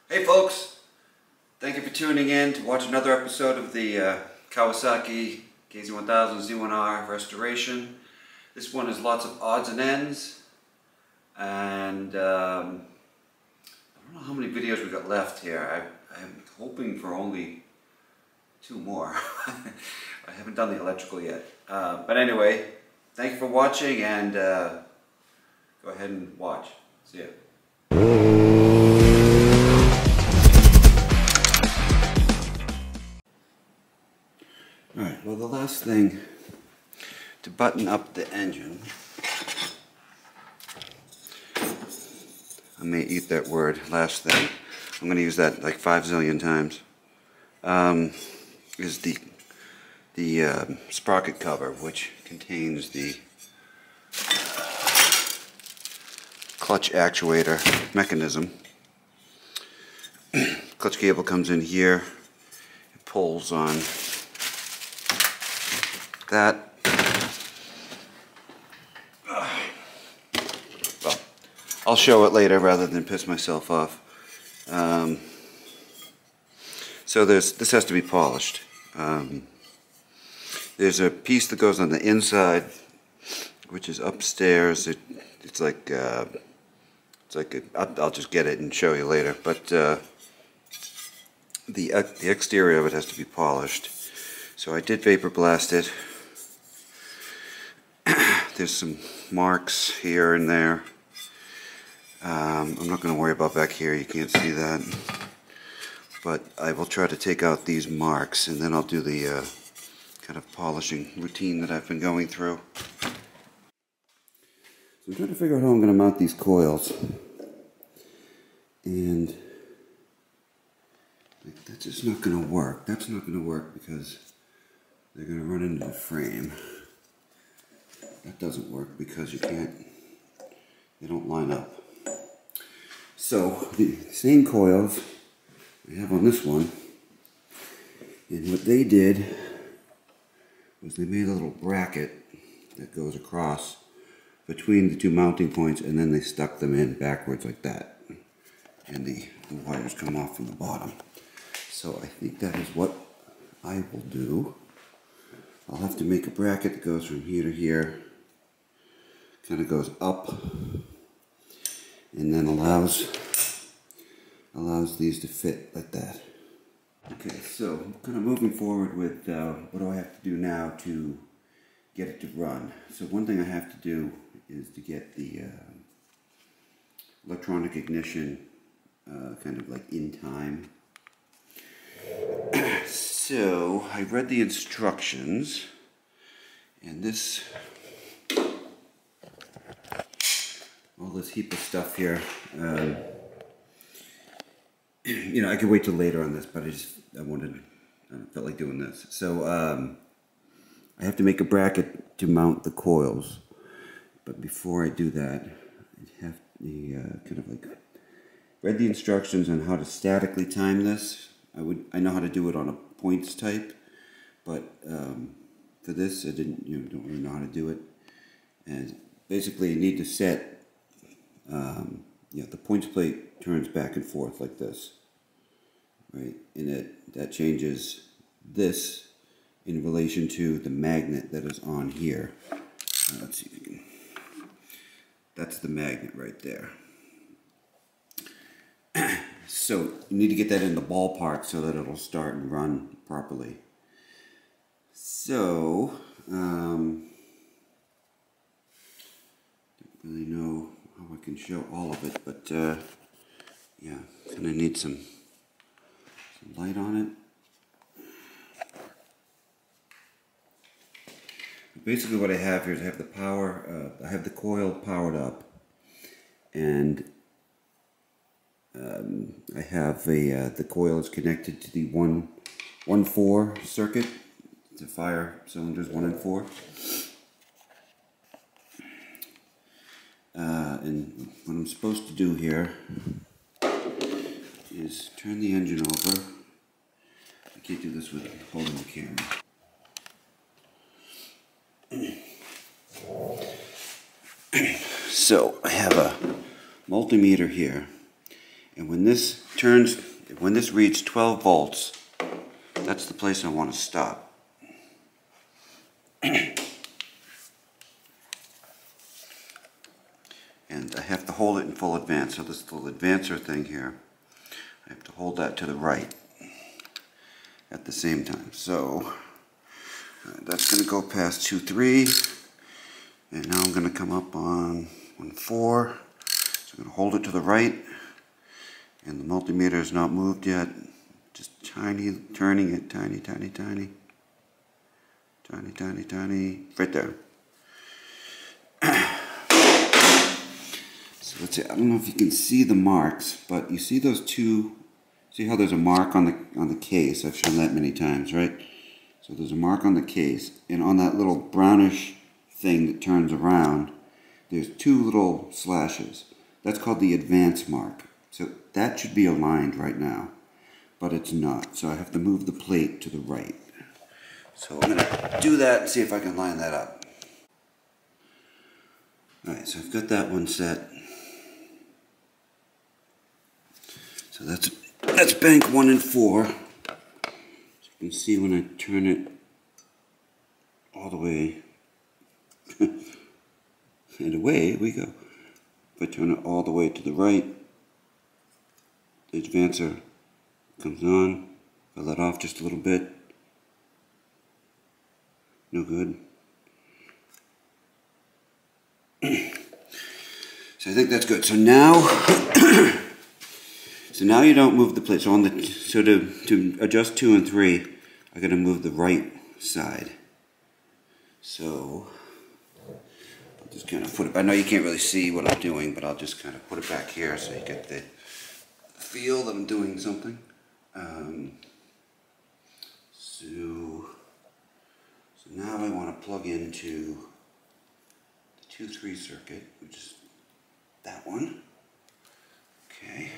Hey folks, thank you for tuning in to watch another episode of the Kawasaki KZ1000 Z1R restoration. This one is lots of odds and ends, and I don't know how many videos we got left here. I'm hoping for only 2 more. I haven't done the electrical yet. But anyway, thank you for watching, and go ahead and watch. See ya. Alright, well, the last thing to button up the engine, I may eat that word, last thing, I'm going to use that like 5 zillion times, is the sprocket cover, which contains the clutch actuator mechanism. Clutch cable comes in here, it pulls on that. Well, I'll show it later rather than piss myself off. So this has to be polished. There's a piece that goes on the inside, which is upstairs. It's like I'll just get it and show you later. But the exterior of it has to be polished. So I did vapor blast it. There's some marks here and there. I'm not going to worry about back here, you can't see that. But I will try to take out these marks, and then I'll do the kind of polishing routine that I've been going through. So I'm trying to figure out how I'm going to mount these coils. And that's just not going to work. That's not going to work because they're going to run into the frame. That doesn't work because they don't line up. So the same coils I have on this one, and what they did was they made a little bracket that goes across between the 2 mounting points, and then they stuck them in backwards like that, and the wires come off from the bottom. So I think that is what I will do. I'll have to make a bracket that goes from here to here, kind of goes up, and then allows these to fit like that. Okay, so kind of moving forward with what do I have to do now to get it to run. So one thing I have to do is to get the electronic ignition kind of like in time. So I read the instructions, and this, all this heap of stuff here, you know, I could wait till later on this, but I felt like doing this. So I have to make a bracket to mount the coils, but before I do that, I have to kind of like read the instructions on how to statically time this. I know how to do it on a points type, but for this I don't really know how to do it. And basically you need to set, the points plate turns back and forth like this, right? And that changes this in relation to the magnet that is on here. Let's see if you can, that's the magnet right there. So you need to get that in the ballpark so that it'll start and run properly. So, don't really know how I can show all of it, but yeah, kind of need some light on it. Basically what I have here is I have the power, I have the coil powered up, and I have the coil is connected to the 1-4 circuit to fire cylinders 1 and 4. And what I'm supposed to do here is turn the engine over. I can't do this with holding the camera. So I have a multimeter here, and when this turns, when this reads 12 volts, that's the place I want to stop. And I have to hold it in full advance. So this little advancer thing here, I have to hold that to the right at the same time. So that's going to go past 2-3, and now I'm going to come up on 1-4. So I'm going to hold it to the right, and the multimeter is not moved yet. Just tiny, turning it, tiny, tiny, tiny, tiny, tiny, tiny, right there. So let's see. I don't know if you can see the marks, but you see those two. See how there's a mark on the case? I've shown that many times, right? So there's a mark on the case, and on that little brownish thing that turns around, there's two little slashes. That's called the advance mark. So that should be aligned right now, but it's not. So I have to move the plate to the right. So I'm going to do that and see if I can line that up. Alright, so I've got that one set. So that's bank 1 and 4. So you can see when I turn it all the way, and away we go. If I turn it all the way to the right, the advancer comes on. If I let off just a little bit, no good. So I think that's good. So now, you don't move the plate. So to adjust 2 and 3, I got to move the right side. So I'll just kind of put it. I know you can't really see what I'm doing, but I'll just kind of put it back here so you get the feel that I'm doing something. So now I want to plug into the 2-3 circuit, which is that one. Okay.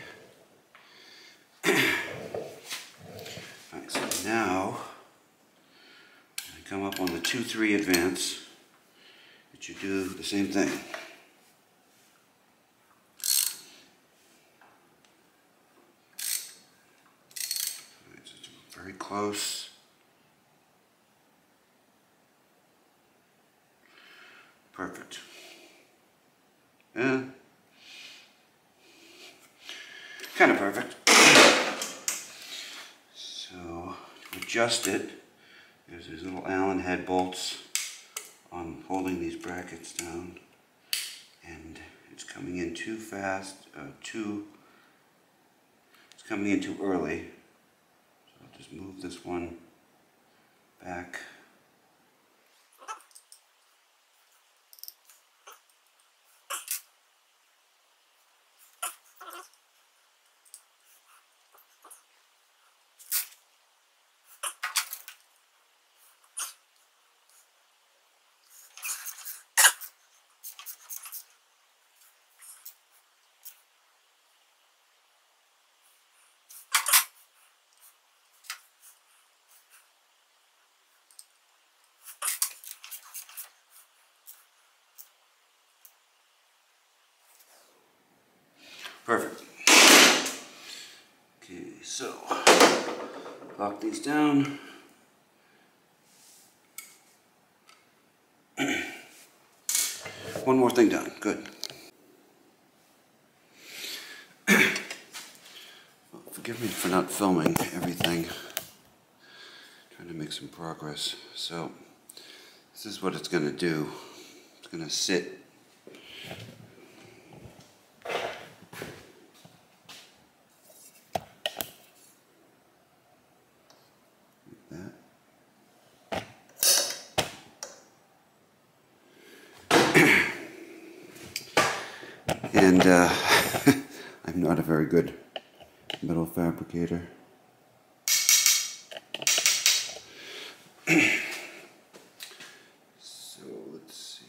Alright, so now I come up on the 2-3 advance. It should do the same thing. Alright, so it's very close. Perfect. Yeah. Kind of perfect. So to adjust it, there's these little Allen head bolts on holding these brackets down, and it's coming in too fast, it's coming in too early. So I'll just move this one back. Perfect. Okay, so lock these down. One more thing done. Good. Well, forgive me for not filming everything. Trying to make some progress. So this is what it's going to do. It's going to sit and I'm not a very good metal fabricator. So let's see.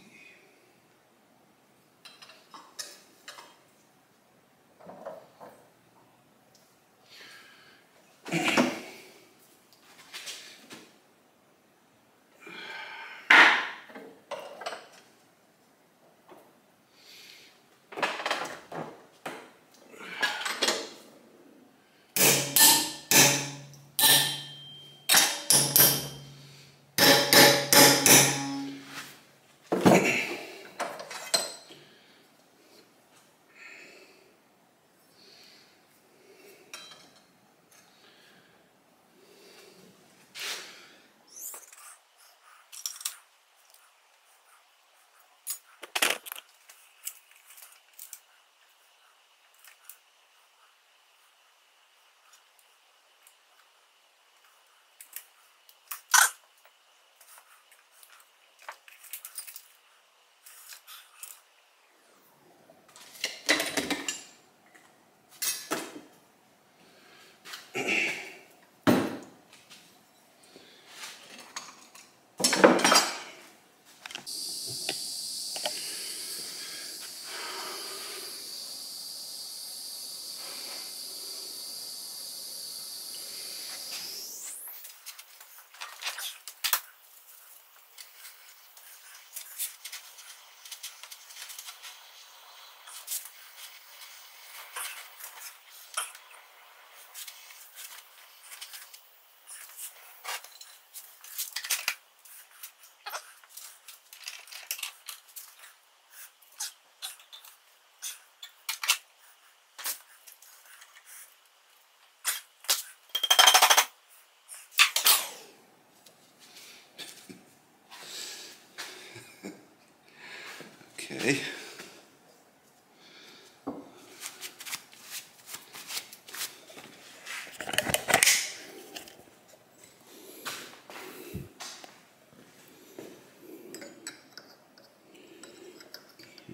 Okay.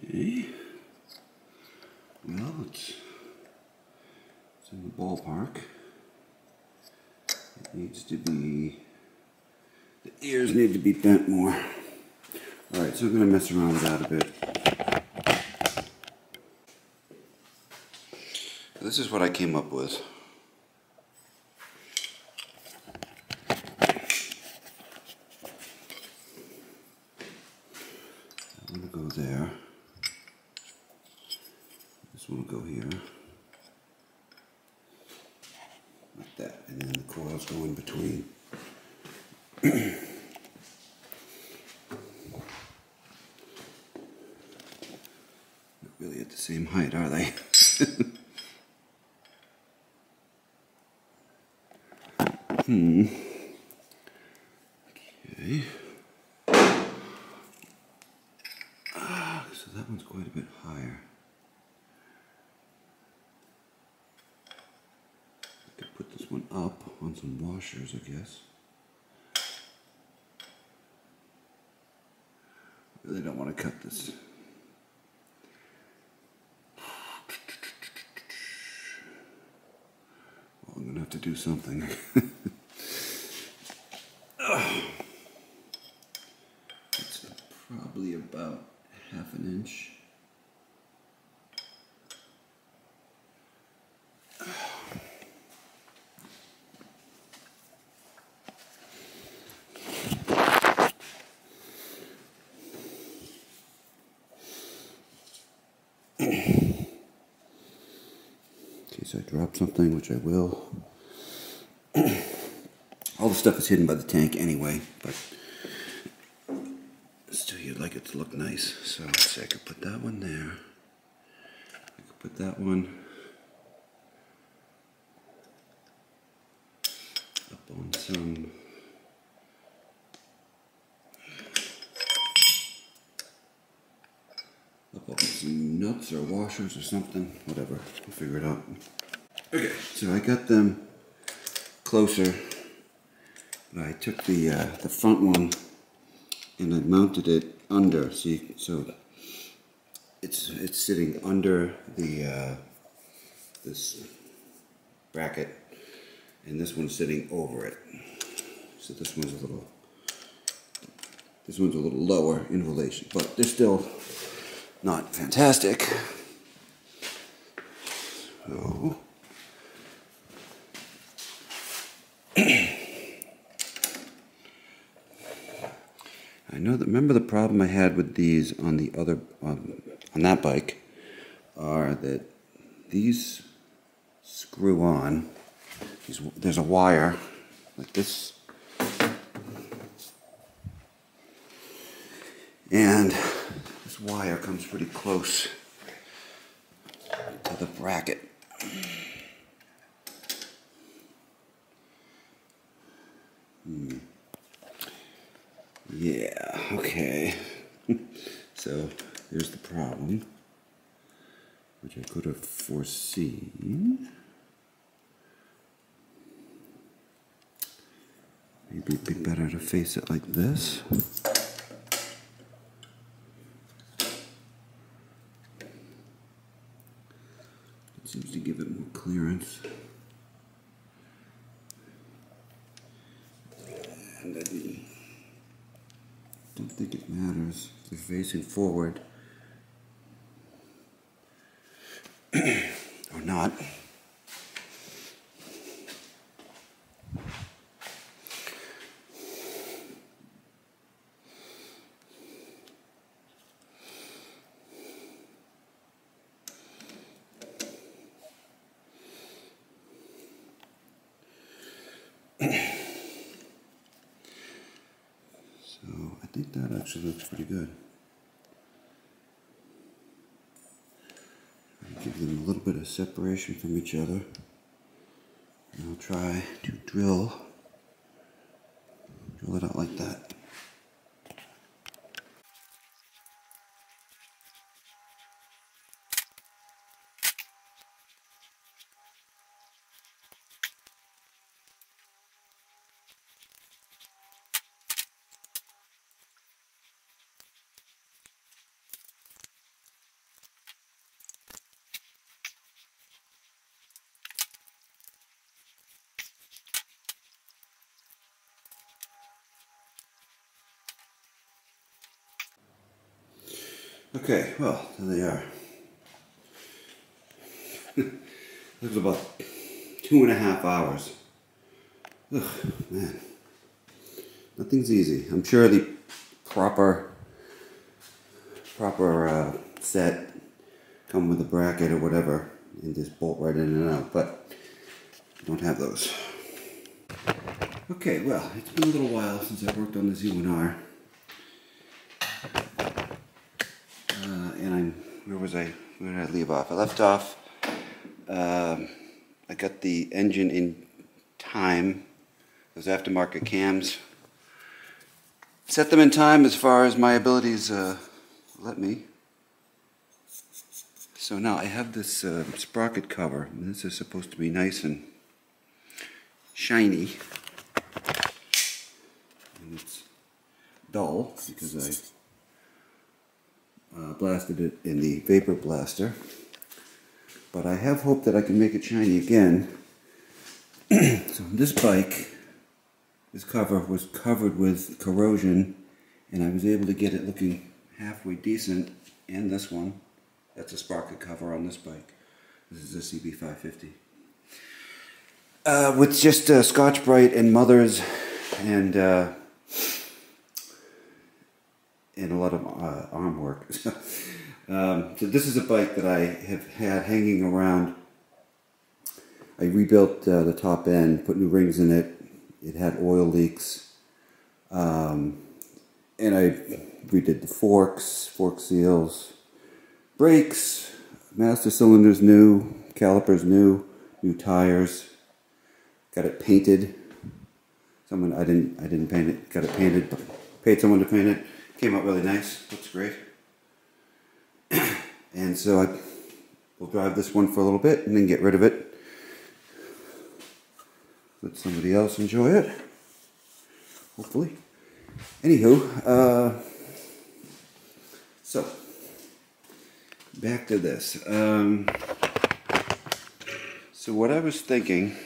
Okay. Well, it's in the ballpark. It needs to be, the ears need to be bent more. Alright, so I'm going to mess around with that a bit. This is what I came up with. I'm going to go there. This one will go here. Like that. And then the coils go in between. Not really at the same height, are they? Okay. So that one's quite a bit higher. I could put this one up on some washers, I guess. I really don't want to cut this. Well, I'm going to have to do something. It's probably about ½ an inch. In case I drop something, which I will. All the stuff is hidden by the tank anyway, but still you'd like it to look nice. So let's see, I could put that one there. I could put that one up on some nuts or washers or something, whatever, we'll figure it out. Okay, so I got them closer. I took the front one and I mounted it under. See, so it's sitting under the this bracket, and this one's sitting over it. So this one's a little lower in relation, but they're still not fantastic. So I know that, remember the problem I had with these on the other, on that bike, are that these screw on, there's a wire like this, and this wire comes pretty close to the bracket. Yeah, okay. So there's the problem, which I could have foreseen. Maybe it'd be better to face it like this. It seems to give it more clearance. And I don't think it matters if they're facing forward or not. So I think that actually looks pretty good. I'll give them a little bit of separation from each other. And I'll try to drill it out like that. Okay, well, there they are. It was about 2.5 hours. Ugh, man. Nothing's easy. I'm sure the proper set come with a bracket or whatever and just bolt right in and out, but I don't have those. Okay, well, it's been a little while since I worked on the Z1R. And where did I leave off? I left off, I got the engine in time, those aftermarket cams. Set them in time as far as my abilities let me. So now I have this sprocket cover, and this is supposed to be nice and shiny. And it's dull because I blasted it in the vapor blaster. But I have hope that I can make it shiny again. So this bike, this cover was covered with corrosion, and I was able to get it looking halfway decent. And this one, that's a sprocket cover on this bike. This is a CB550. With just Scotch-Brite and Mothers and a lot of arm work. So this is a bike that I have had hanging around. I rebuilt the top end, put new rings in it. It had oil leaks. And I redid the fork seals, brakes, master cylinders new, calipers new tires. Got it painted. I didn't paint it. Got it painted. Paid someone to paint it. Came out really nice. Looks great. And so I will drive this one for a little bit and then get rid of it. Let somebody else enjoy it. Hopefully. Anywho, so back to this. So what I was thinking,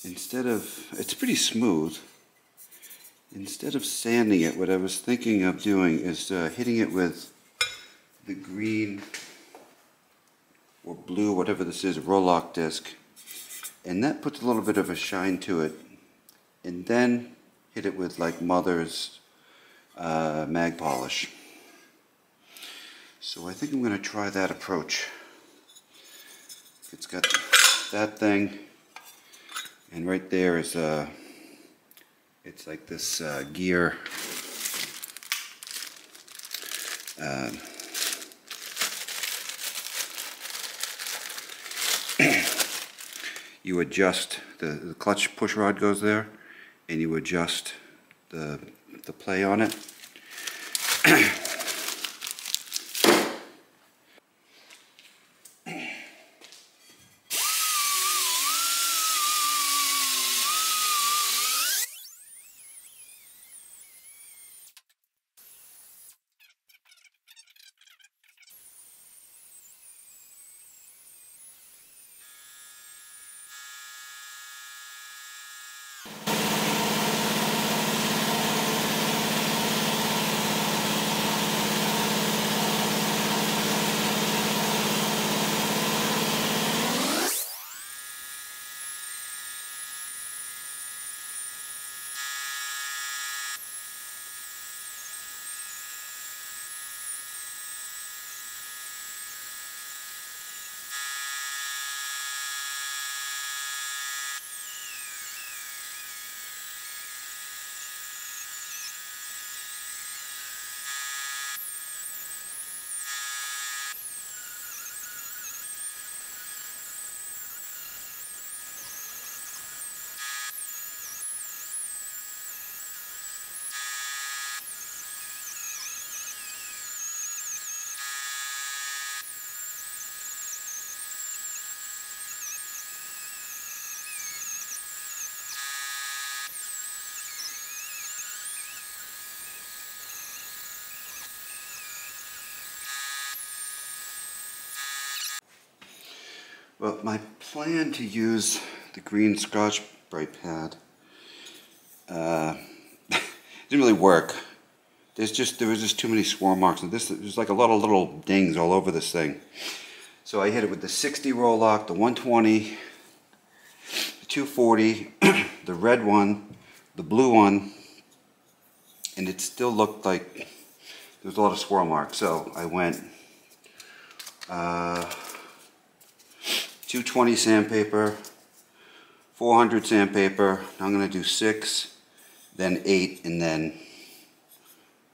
it's pretty smooth. Instead of sanding it, what I was thinking of doing is hitting it with the green or blue, whatever this is, Roloc disc. And that puts a little bit of a shine to it. And then hit it with like Mother's mag polish. So I think I'm going to try that approach. It's got that thing, and right there is it's like this gear. You adjust the clutch push rod goes there, and you adjust the play on it. Well, my plan to use the green Scotch-Brite pad didn't really work. there was just too mmany swirl marks. And there's like a lot of little dings all over this thing. So I hit it with the 60 roll lock, the 120, the 240, the red one, the blue one, and it still looked like there was a lot of swirl marks. So I went 220 sandpaper, 400 sandpaper. Now I'm going to do 6, then 8, and then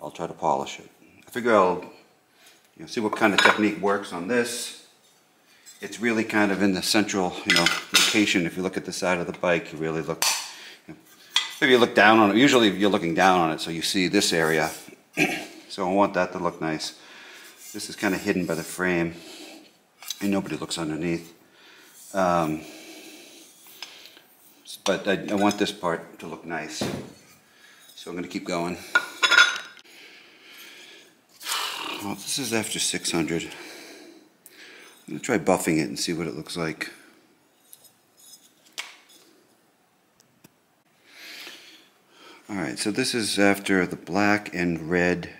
I'll try to polish it. I figure I'll see what kind of technique works on this. It's really kind of in the central, location. If you look at the side of the bike, you really look, maybe you look down on it. Usually you're looking down on it, so you see this area. So I want that to look nice. This is kind of hidden by the frame, and nobody looks underneath. But I want this part to look nice. So I'm going to keep going. Well, this is after 600. I'm going to try buffing it and see what it looks like. Alright, so this is after the black and red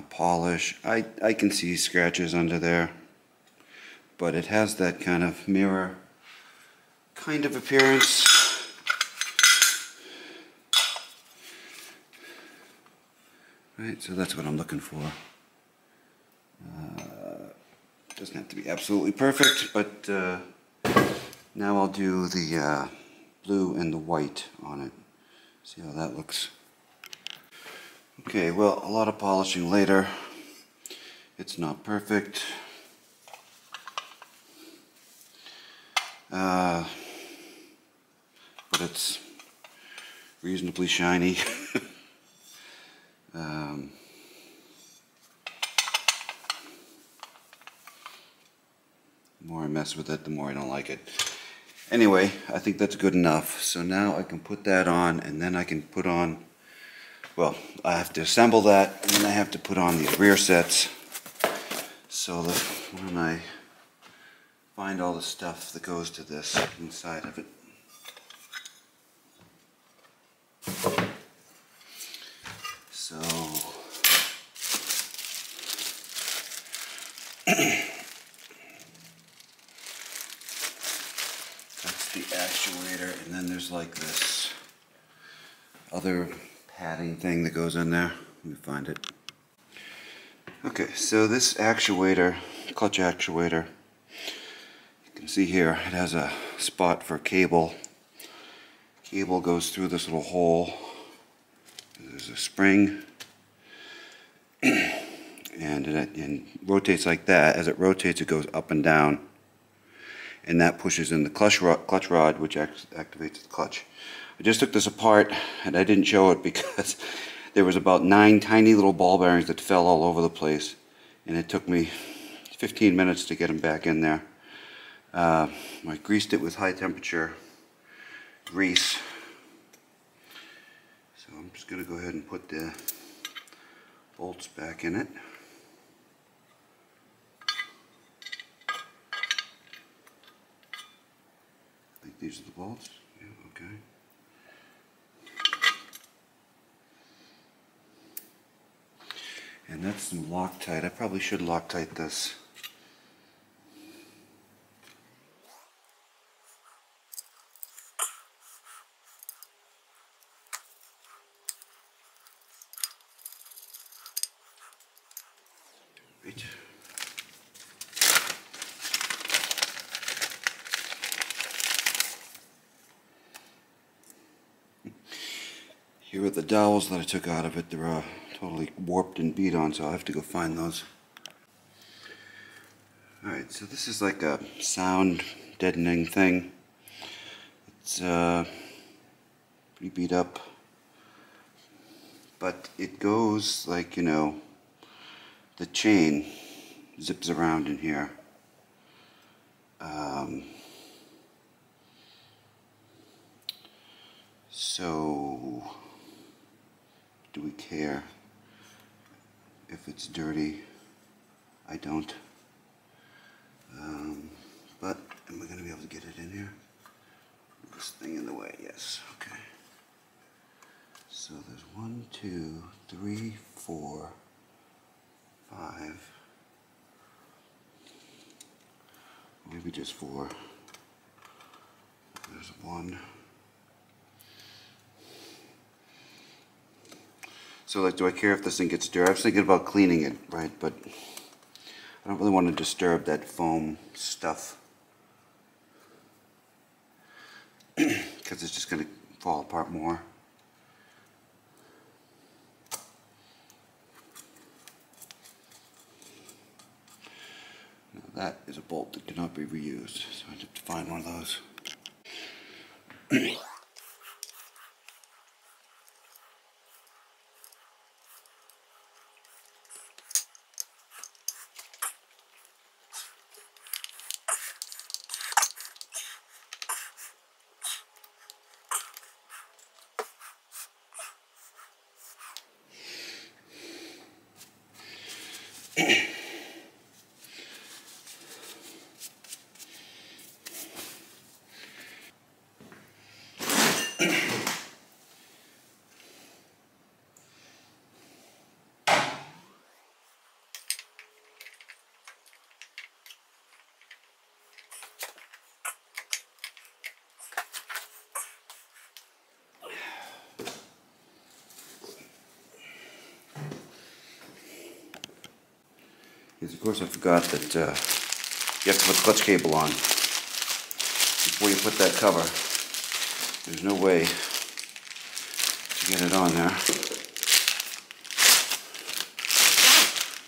polish. I can see scratches under there, but it has that kind of mirror kind of appearance. Right, so that's what I'm looking for. Doesn't have to be absolutely perfect, but now I'll do the blue and the white on it. See how that looks. Okay, well, a lot of polishing later. It's not perfect. But it's reasonably shiny. The more I mess with it, the more I don't like it. Anyway, I think that's good enough. So now I can put that on, and then I can put on, well, I have to assemble that, and then I have to put on the rear sets. So when I find all the stuff that goes to this inside of it. So that's the actuator, and then there's like this other padding thing that goes in there. Let me find it. Okay, so this actuator, clutch actuator, you can see here it has a spot for cable. Cable goes through this little hole. There's a spring, and it rotates like that. As it rotates, it goes up and down, and that pushes in the clutch rod, which activates the clutch. I just took this apart, and I didn't show it because there was about 9 tiny little ball bearings that fell all over the place, and it took me 15 minutes to get them back in there. I greased it with high temperature grease. So I'm just going to go ahead and put the bolts back in it. I think these are the bolts. Yeah, okay. And that's some Loctite. I probably should Loctite this. Right. Here are the dowels that I took out of it. They're totally warped and beat on, so I'll have to go find those. Alright, so this is like a sound deadening thing. It's pretty beat up, but it goes like, the chain zips around in here. So do we care if it's dirty? I don't. But am I going to be able to get it in here? This thing in the way, yes. Okay. So So there's 1, 2, 3, 4, 5. Maybe just 4. There's 1. So like, do I care if this thing gets dirty? I was thinking about cleaning it, right? But I don't really want to disturb that foam stuff because it's just going to fall apart more. Now that is a bolt that cannot be reused, so I have to find one of those. Because of course I forgot that you have to put the clutch cable on before you put that cover. There's no way to get it on there.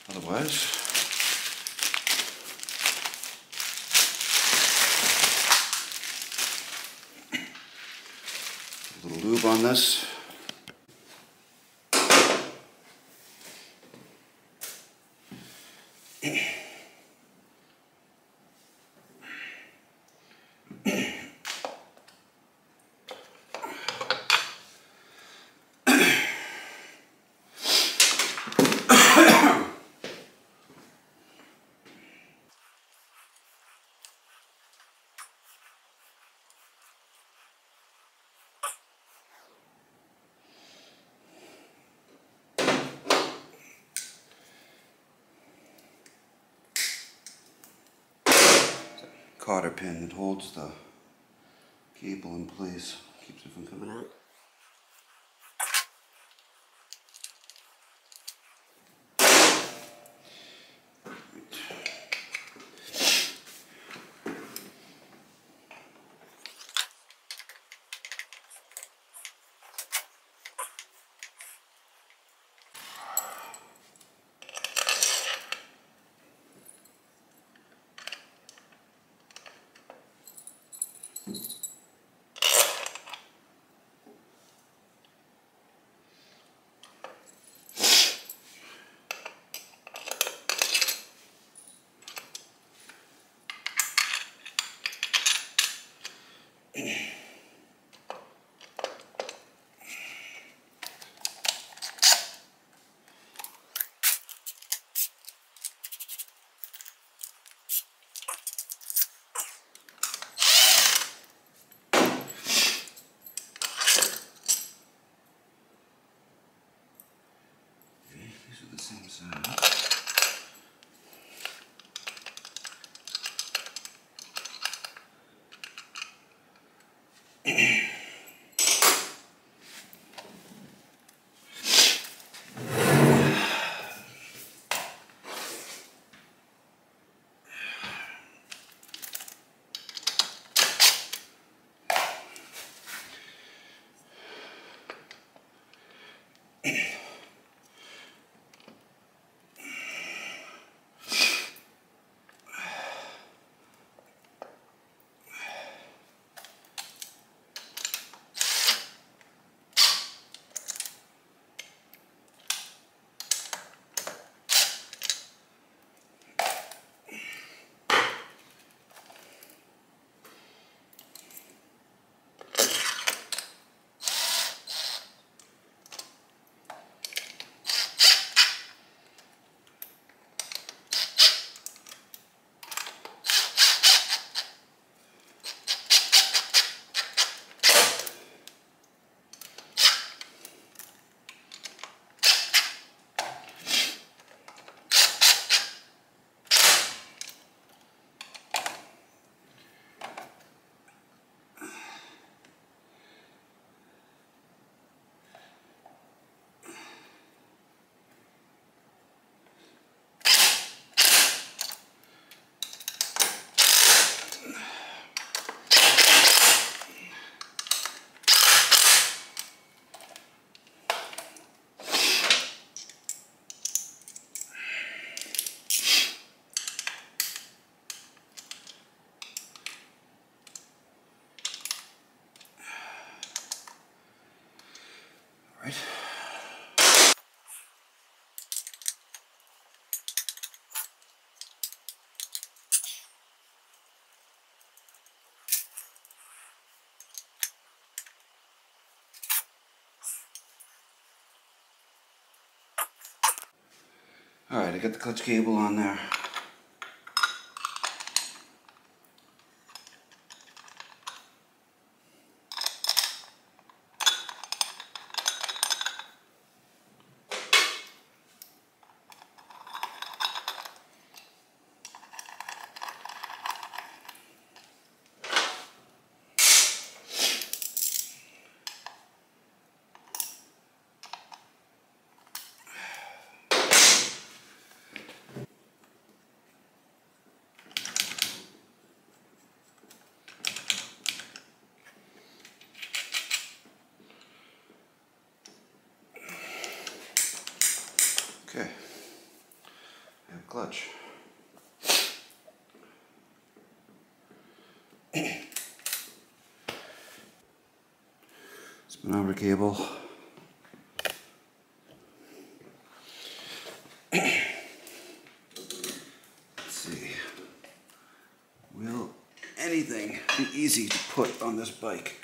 Otherwise, a little lube on this. Cotter pin that holds the cable in place, keeps it from coming out. Alright, I got the clutch cable on there. Okay, I have a clutch. Speedometer cable. Let's see. Will anything be easy to put on this bike?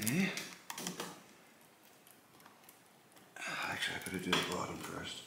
Okay. Actually, I gotta do the bottom first.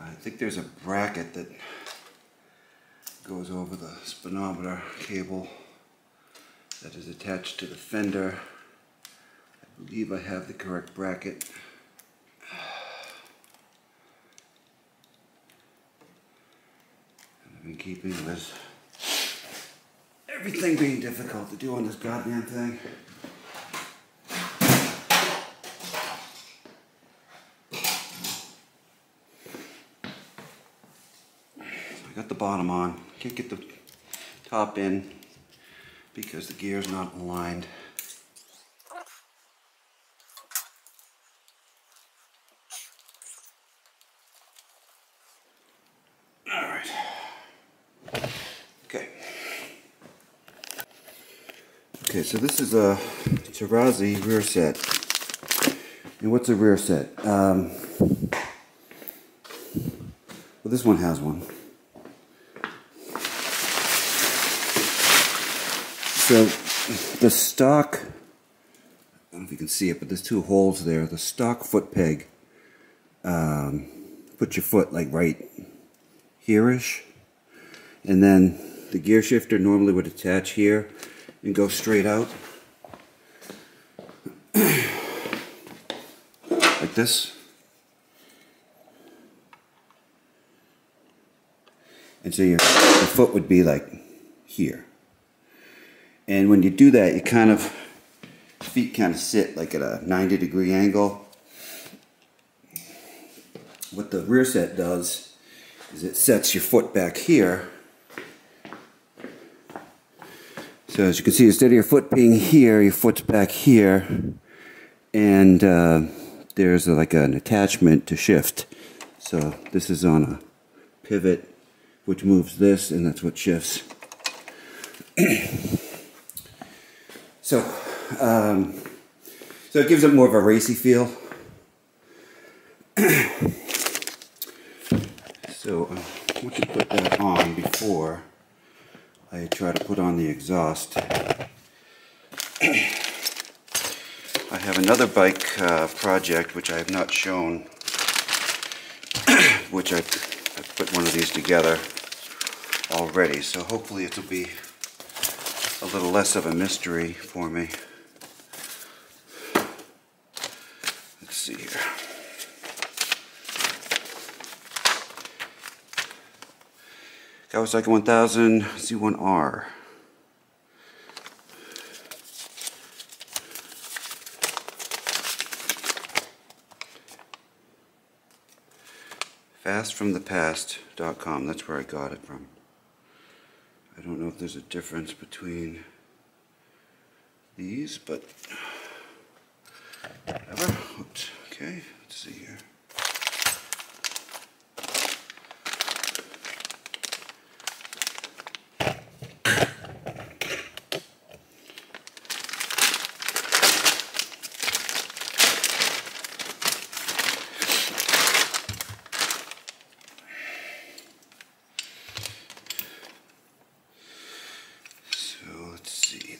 I think there's a bracket that goes over the speedometer cable that is attached to the fender. I believe I have the correct bracket. And I've been keeping with everything being difficult to do on this goddamn thing. Got the bottom on, can't get the top in because the gear's not aligned. Alright. Okay, so this is a Tarazi rear set. And what's a rear set? Well, this one has one. So the stock, I don't know if you can see it, but there's two holes there. The stock foot peg, put your foot like right here-ish, and then the gear shifter normally would attach here and go straight out like this. And so your foot would be like here. And when you do that, you kind of, feet kind of sit like at a 90-degree angle. What the rear set does is it sets your foot back here. So as you can see, instead of your foot being here, your foot's back here. And there's like an attachment to shift. So this is on a pivot, which moves this, and that's what shifts. So it gives it more of a racy feel. So I want to put that on before I try to put on the exhaust. I have another bike project which I have not shown, which I've put one of these together already, so hopefully it'll be a little less of a mystery for me. Let's see here. Kawasaki 1000 Z1R. fastfromthepast.com. That's where I got it from. I don't know if there's a difference between these, but whatever. Okay, let's see here.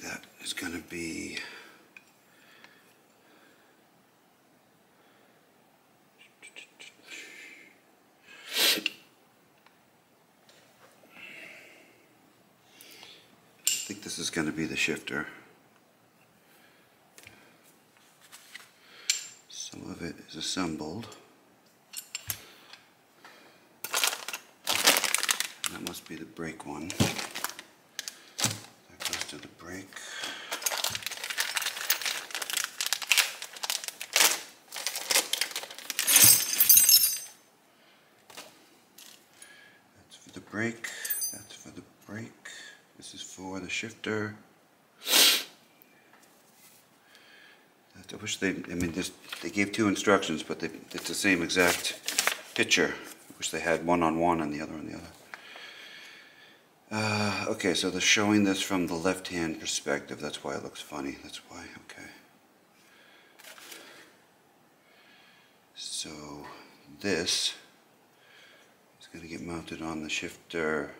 That is going to be I think this is going to be the shifter. Some of it is assembled. That must be the brake one. That goes to the brake. That's for the brake. That's for the brake. This is for the shifter. I wish they gave two instructions, but it's the same exact picture. I wish they had one on one and the other on the other. Okay, so they're showing this from the left-hand perspective. That's why it looks funny. That's why, okay. So this is going to get mounted on the shifter,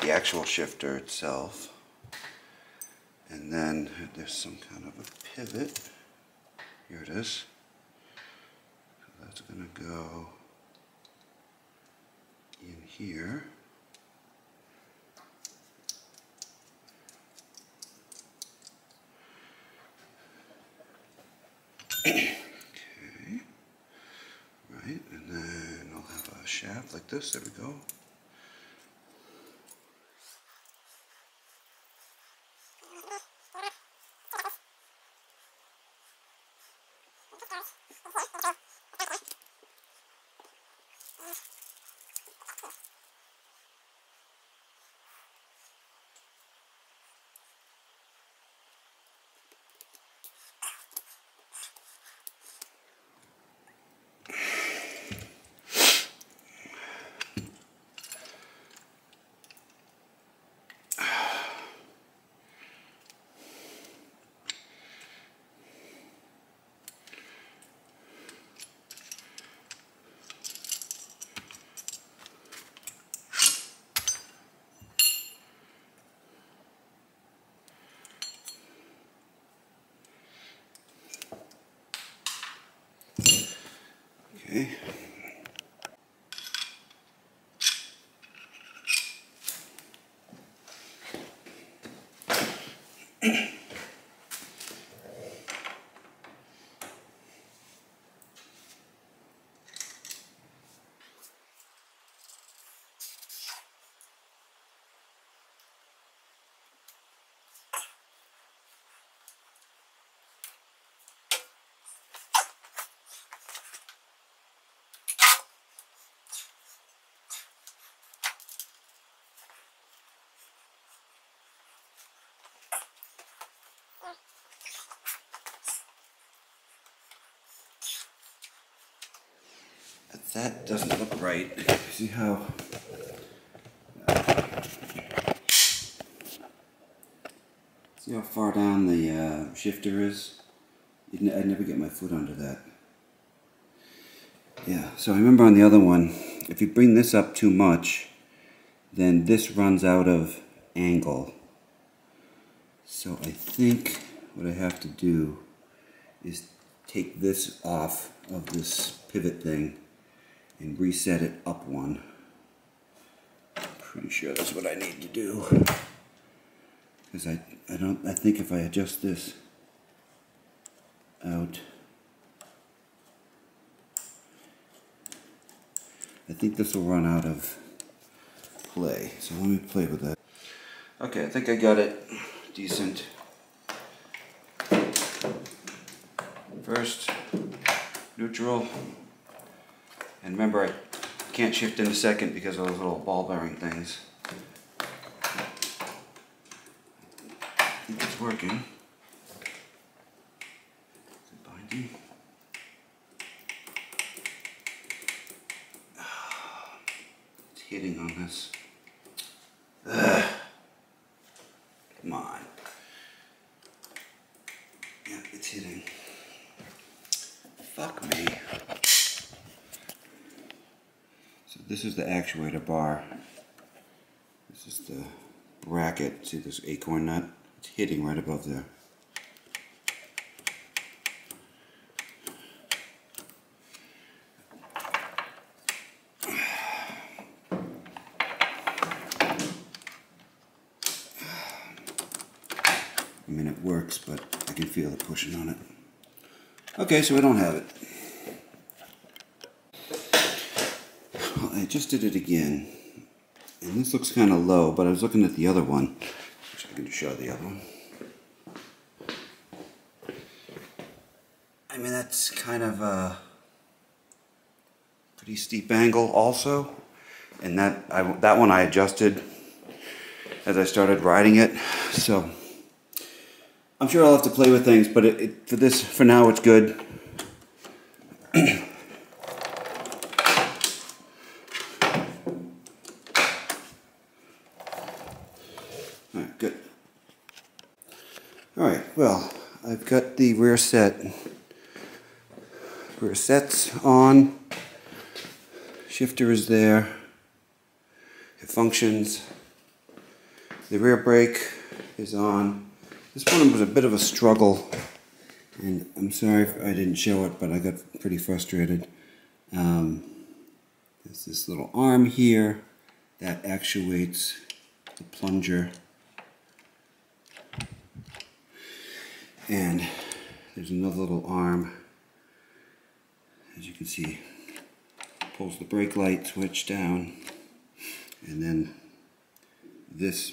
the actual shifter itself. And then there's some kind of a pivot. Here it is. So that's going to go in here. Okay, right, and then I'll have a shaft like this. There we go. Okay. That doesn't look right. See how far down the shifter is? I'd never get my foot under that. Yeah, so I remember on the other one, if you bring this up too much, then this runs out of angle. So I think what I have to do is take this off of this pivot thing and reset it up one. Pretty sure that's what I need to do. Because I think if I adjust this out, I think this will run out of play. So let me play with that. Okay, I think I got it decent. First, neutral. And remember, I Can't shift in a second because of those little ball bearing things. I think it's working. Is it binding? It's hitting on this. Ugh. Come on. Yeah, it's hitting. Fuck me. So this is the actuator bar. This is the bracket. See this acorn nut? It's hitting right above there. I mean, it works, but I can feel it pushing on it. Okay, so we don't have it. Well, I just did it again. And this looks kind of low, but I was looking at the other one. Which I can show the other one. I mean, that's kind of a pretty steep angle also. And that one I adjusted as I started riding it. So I'm sure I'll have to play with things, but for now it's good. Alright, good. Alright, well, I've got the rear sets on. Shifter is there. It functions. The rear brake is on. This one was a bit of a struggle, and I'm sorry if I didn't show it, but I got pretty frustrated. There's this little arm here that actuates the plunger, and there's another little arm, as you can see, pulls the brake light switch down, and then this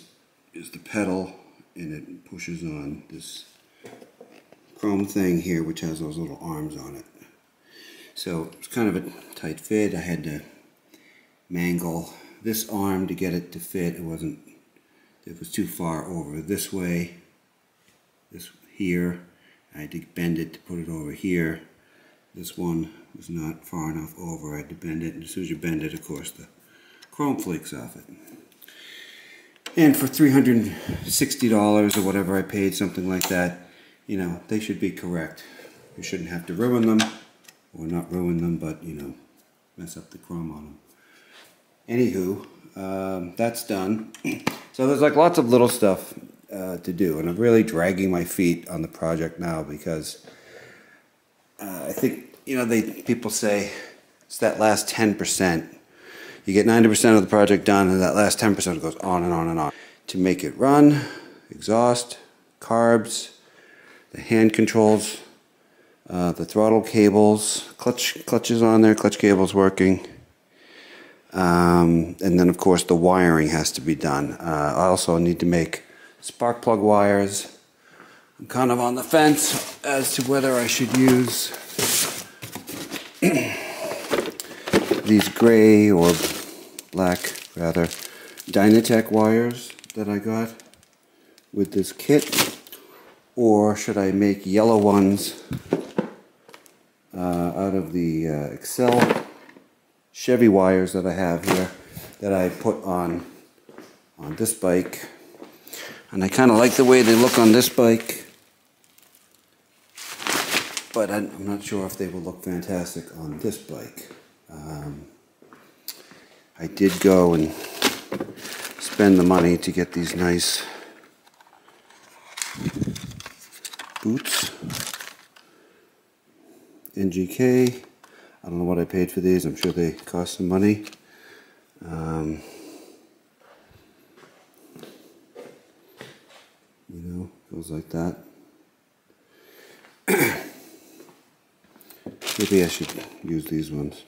is the pedal, and it pushes on this chrome thing here, which has those little arms on it. So it's kind of a tight fit. I had to mangle this arm to get it to fit. It was too far over this way, this here. I had to bend it to put it over here. This one was not far enough over. I had to bend it, and as soon as you bend it, of course, the chrome flakes off it. And for $360 or whatever I paid, something like that, you know, they should be correct. You shouldn't have to ruin them, or not ruin them, but, you know, mess up the chrome on them. Anywho, that's done. So there's like lots of little stuff to do, and I'm really dragging my feet on the project now because I think, you know, people say it's that last 10%. You get 90% of the project done, and that last 10% goes on and on and on. To make it run, exhaust, carbs, the hand controls, the throttle cables, clutches on there, clutch cables working. And then, of course, the wiring has to be done. I also need to make spark plug wires. I'm kind of on the fence as to whether I should use these gray or black, rather, Dynatech wires that I got with this kit, or should I make yellow ones out of the Excel Chevy wires that I have here that I put on this bike. And I kind of like the way they look on this bike, but I'm not sure if they will look fantastic on this bike. I did go and spend the money to get these nice boots. NGK. I don't know what I paid for these. I'm sure they cost some money. You know, goes like that. Maybe I should use these ones.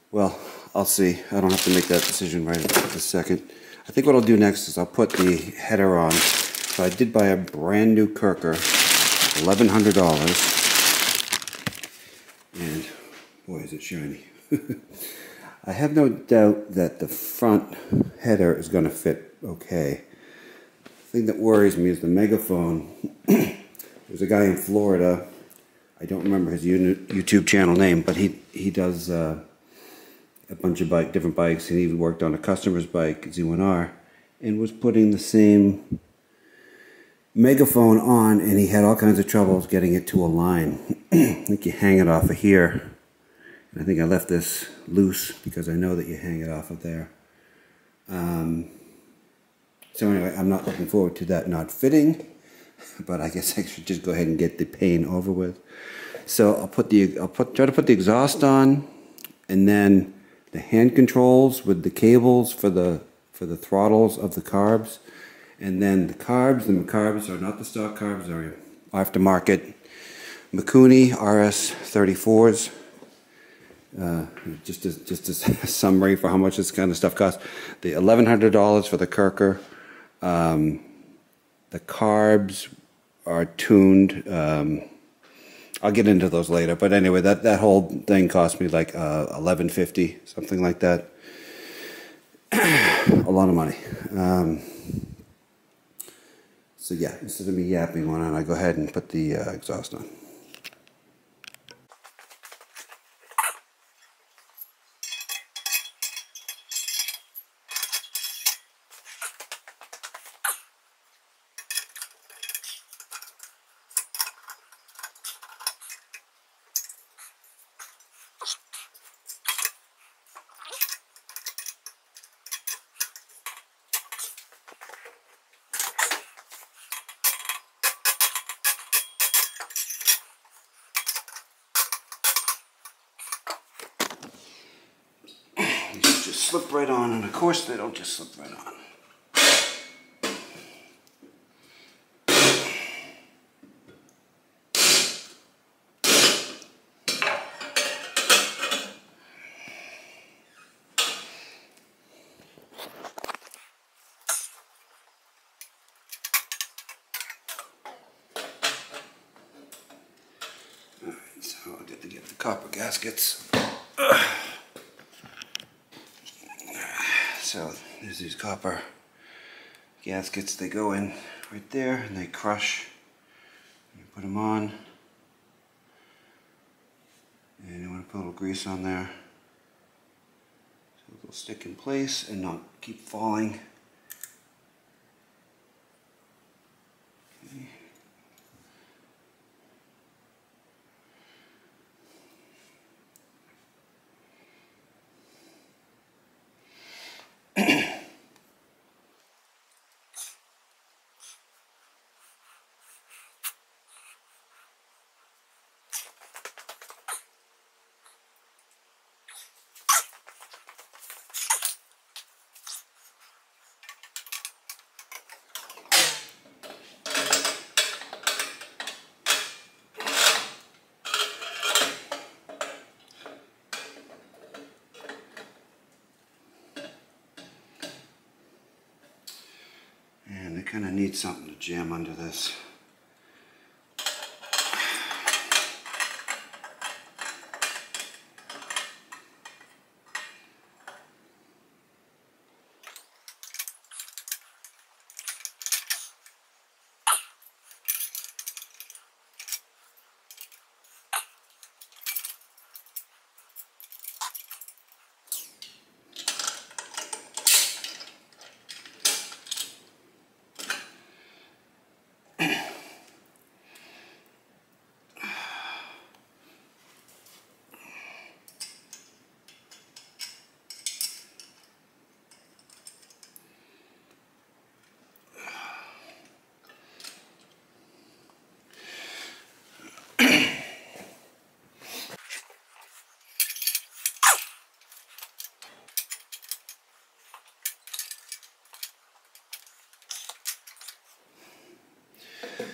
Well, I'll see. I don't have to make that decision right this second. I think what I'll do next is I'll put the header on. So I did buy a brand new Kirker, $1,100. And boy, is it shiny. I have no doubt that the front header is going to fit okay. The thing that worries me is the megaphone. There's a guy in Florida, I don't remember his YouTube channel name, but he does a bunch of different bikes, and he even worked on a customer's bike, Z1R, and was putting the same megaphone on, and he had all kinds of troubles getting it to align. I think you hang it off of here. And I think I left this loose because I know that you hang it off of there. So anyway, I'm not looking forward to that not fitting, but I guess I should just go ahead and get the pain over with. So try to put the exhaust on, and then the hand controls with the cables for the throttles of the carbs, and then the carbs are not the stock carbs, they're aftermarket Mikuni RS34s. Just a summary for how much this kind of stuff costs. The $1,100 for the Kirker. The carbs are tuned. I'll get into those later, but anyway, that whole thing cost me like $1,150, something like that. A lot of money. So yeah, instead of me yapping on it, I go ahead and put the exhaust on. Just slip right on, and of course they don't just slip right on. Alright, so I did to get the copper gaskets. So there's these copper gaskets. They go in right there and they crush. You put them on, and you want to put a little grease on there so they'll stick in place and not keep falling. Okay. And I kind of need something to jam under this.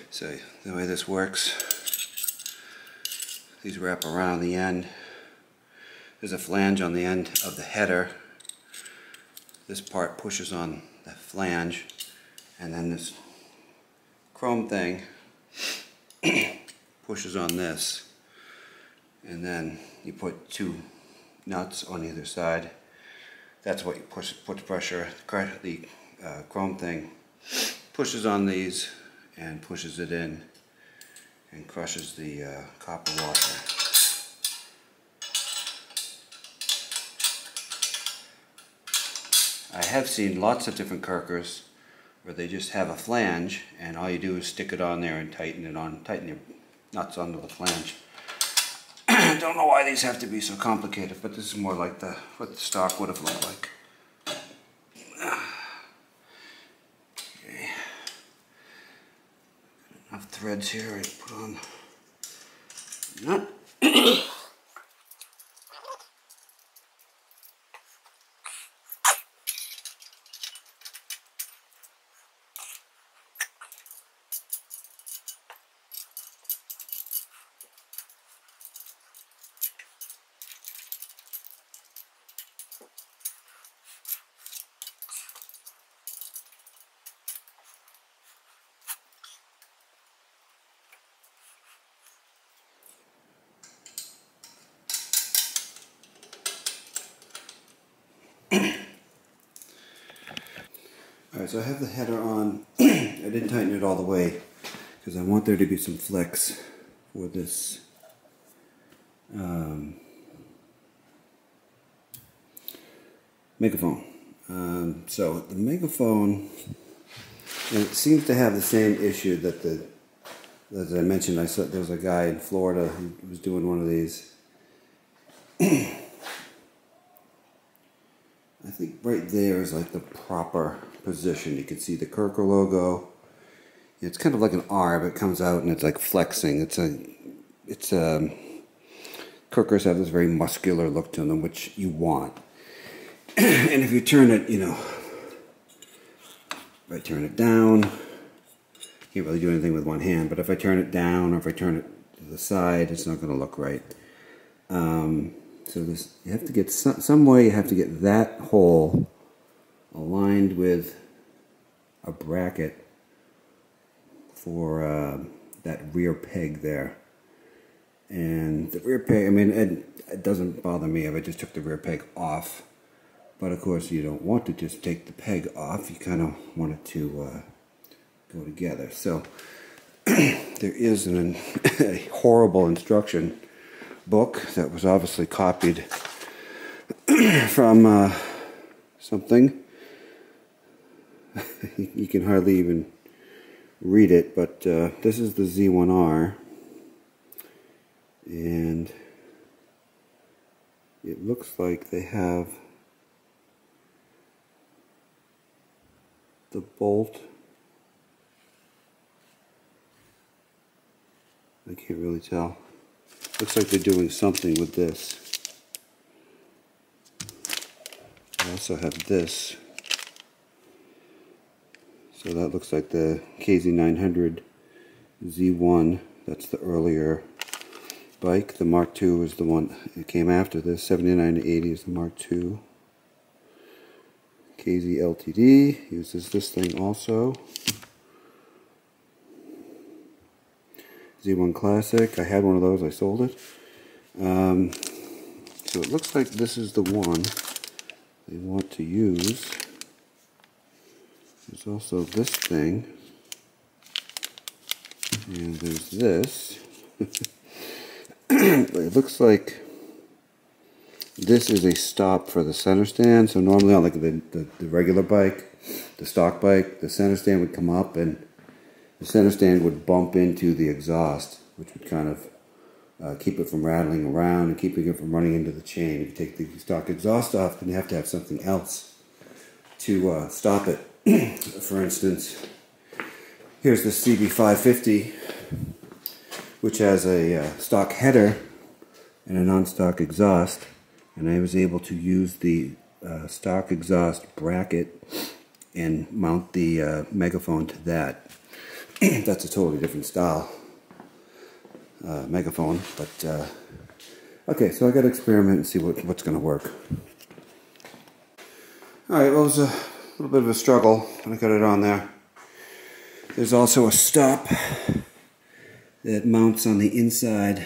So the way this works, these wrap around the end. There's a flange on the end of the header. This part pushes on the flange, and then this chrome thing pushes on this, and then you put two nuts on either side. That's what you puts pressure. The chrome thing pushes on these and pushes it in and crushes the copper washer. I have seen lots of different Kirkers where they just have a flange and all you do is stick it on there and tighten your nuts onto the flange. Don't know why these have to be so complicated, but this is more like what the stock would have looked like. Okay. Enough threads here to put on nut. Alright, so I have the header on. I didn't tighten it all the way because I want there to be some flex for this megaphone. So the megaphone, it seems to have the same issue that as I mentioned, I saw there was a guy in Florida who was doing one of these. I think right there is like the proper position. You can see the Kirker logo. It's kind of like an R, but it comes out and it's like flexing. Kirkers have this very muscular look to them, which you want. And if you turn it, if I turn it down, can't really do anything with one hand, but if I turn it down or if I turn it to the side, it's not going to look right. So you have to get some way. You have to get that hole aligned with a bracket for that rear peg there. And the rear peg, I mean, it doesn't bother me if I just took the rear peg off. But of course, you don't want to just take the peg off. You kind of want it to go together. So there is a horrible instruction book that was obviously copied from something. You can hardly even read it, but this is the Z1R, and it looks like they have the bolt. I can't really tell. Looks like they're doing something with this. I also have this. So that looks like the KZ900 Z1. That's the earlier bike. The Mark II is the one that came after this. 79 to 80 is the Mark II. KZ LTD uses this thing also. Z1 Classic, I had one of those, I sold it. So it looks like this is the one they want to use. There's also this thing, and there's this. It looks like this is a stop for the center stand. So normally on like the regular bike, the stock bike, the center stand would come up and the center stand would bump into the exhaust, which would kind of keep it from rattling around and keeping it from running into the chain. If you take the stock exhaust off, then you have to have something else to stop it. For instance, here's the CB550, which has a stock header and a non-stock exhaust, and I was able to use the stock exhaust bracket and mount the megaphone to that. That's a totally different style megaphone, but okay, so I got to experiment and see what's going to work. Alright, well, it was a little bit of a struggle when I got it on there. There's also a stop that mounts on the inside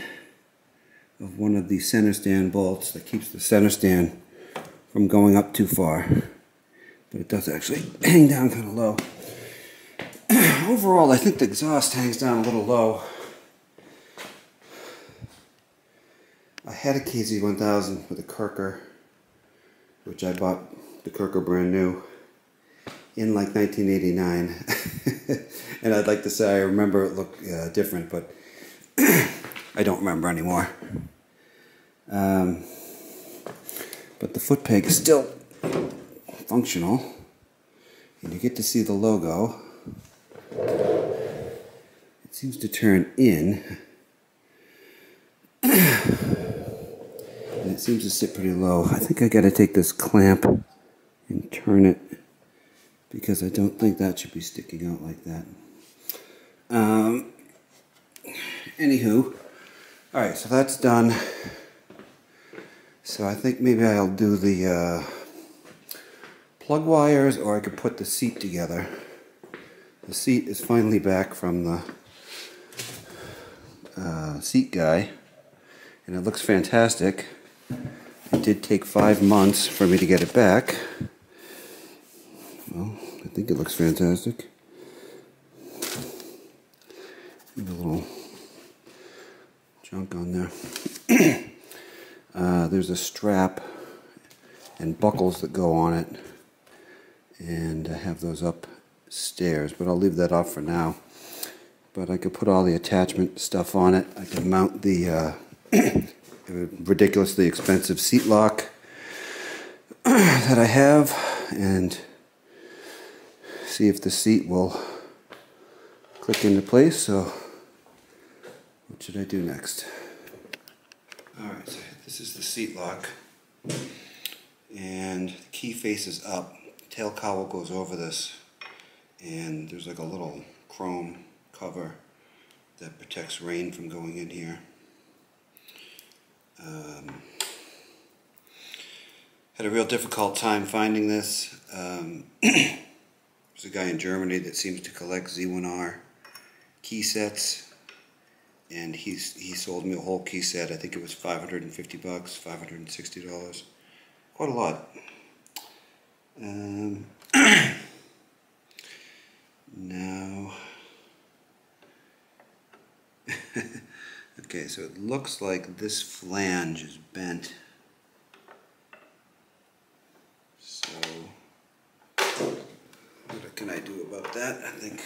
of one of the center stand bolts that keeps the center stand from going up too far. But it does actually hang down kind of low. Overall, I think the exhaust hangs down a little low. I had a KZ1000 with a Kirker, which I bought the Kirker brand new in like 1989. And I'd like to say I remember it looked different, but I don't remember anymore. But the foot peg is still functional, and you get to see the logo. It seems to turn in, and it seems to sit pretty low. I think I got to take this clamp and turn it, because I don't think that should be sticking out like that. Anywho, alright, so that's done. So I think maybe I'll do the plug wires, or I could put the seat together. The seat is finally back from the seat guy, and it looks fantastic. It did take 5 months for me to get it back. Well, I think it looks fantastic. There's a little junk on there. There's a strap and buckles that go on it, and I have those upstairs, but I'll leave that off for now. But I could put all the attachment stuff on it. I can mount the ridiculously expensive seat lock that I have, and see if the seat will click into place. So what should I do next? Alright, so this is the seat lock, and the key faces up. The tail cowl goes over this, and there's like a little chrome cover that protects rain from going in here. Had a real difficult time finding this. There's a guy in Germany that seems to collect Z1R key sets, and he sold me a whole key set. I think it was $550, $560, quite a lot. Now, okay, so it looks like this flange is bent. So, what can I do about that? I think.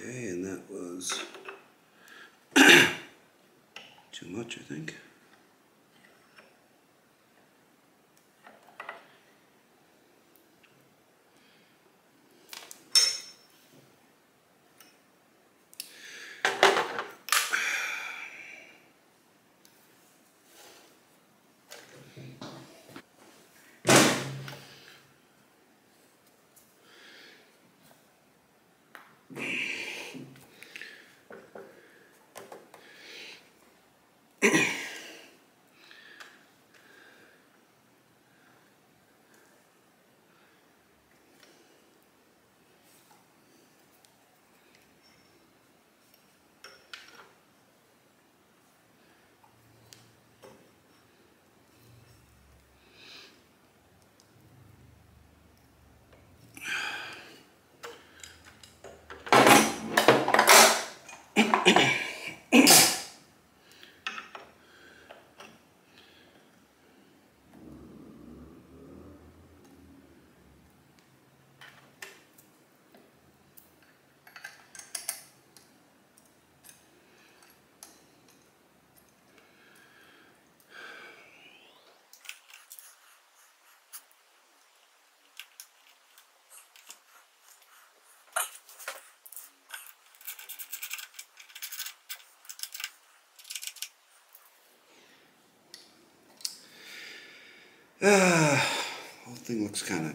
Okay, and that was too much, I think. Whole thing looks kind of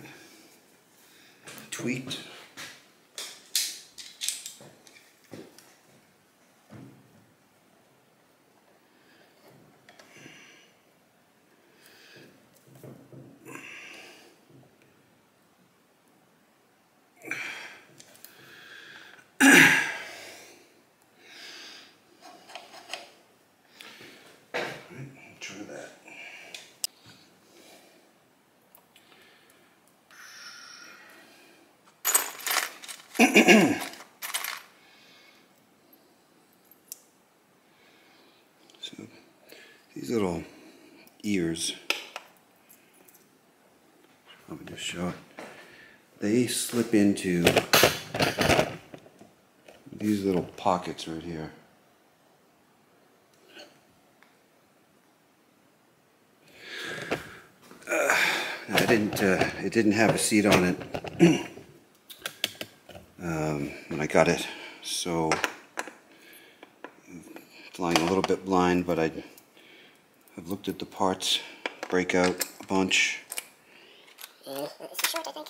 tweaked. Try that. So these little ears, let me just show it. They slip into these little pockets right here. It didn't have a seat on it when I got it, so I'm flying a little bit blind, but I've looked at the parts, breakout a bunch. It's short, I think.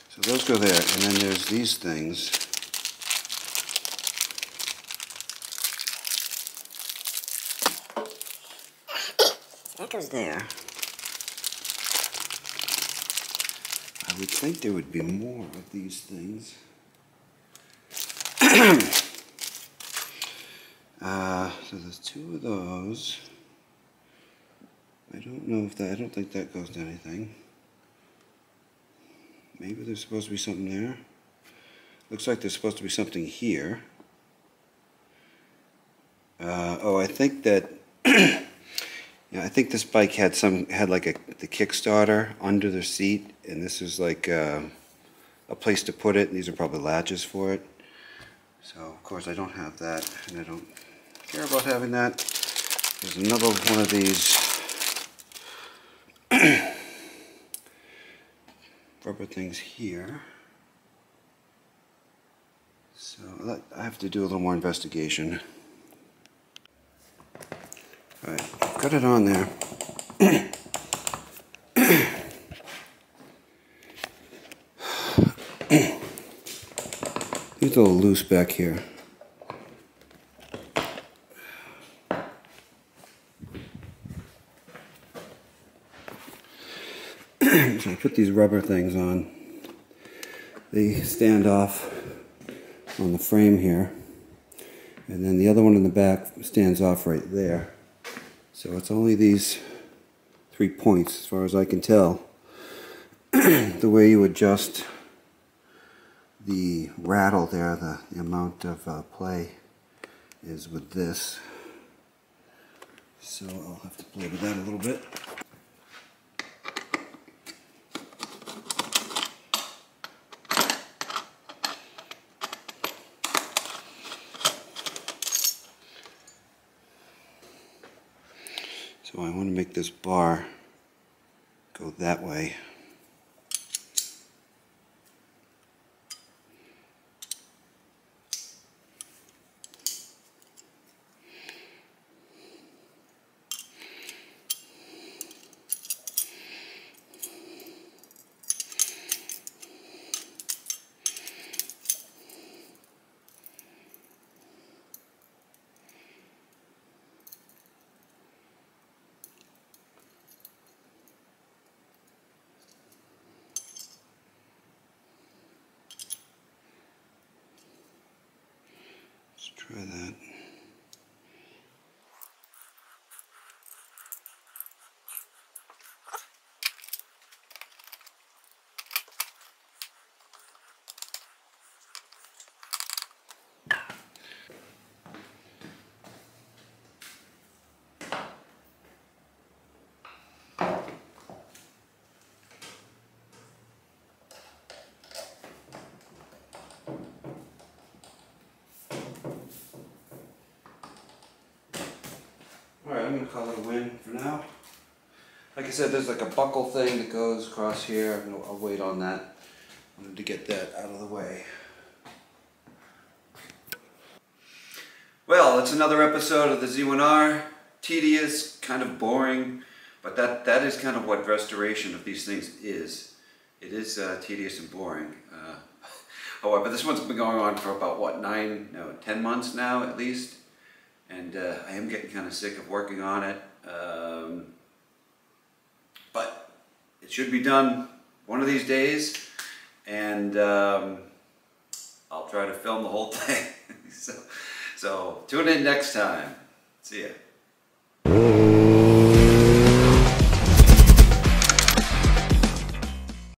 So those go there, and then there's these things. That goes there. I would think there would be more of these things. So there's two of those. I don't know if that, I don't think that goes to anything. Maybe there's supposed to be something there. Looks like there's supposed to be something here. Oh, I think that yeah, I think this bike had like the Kickstarter under the seat, and this is like a place to put it. And these are probably latches for it. So of course I don't have that, and I don't care about having that. There's another one of these rubber things here. So I have to do a little more investigation. Alright, got it on there. It's a little loose back here. So I put these rubber things on. They stand off on the frame here, and then the other one in the back stands off right there. So it's only these 3 points as far as I can tell. The way you adjust the rattle there, the amount of play is with this. So I'll have to play with that a little bit. So I want to make this bar go that way. Try that. Alright, I'm going to call it a win for now. Like I said, there's like a buckle thing that goes across here. I'll wait on that. I wanted to get that out of the way. Well, it's another episode of the Z1R. Tedious, kind of boring, but that is kind of what restoration of these things is. It is tedious and boring. However, this one's been going on for about, what, 10 months now at least. And I am getting kind of sick of working on it. But it should be done one of these days. And I'll try to film the whole thing. So tune in next time. See ya.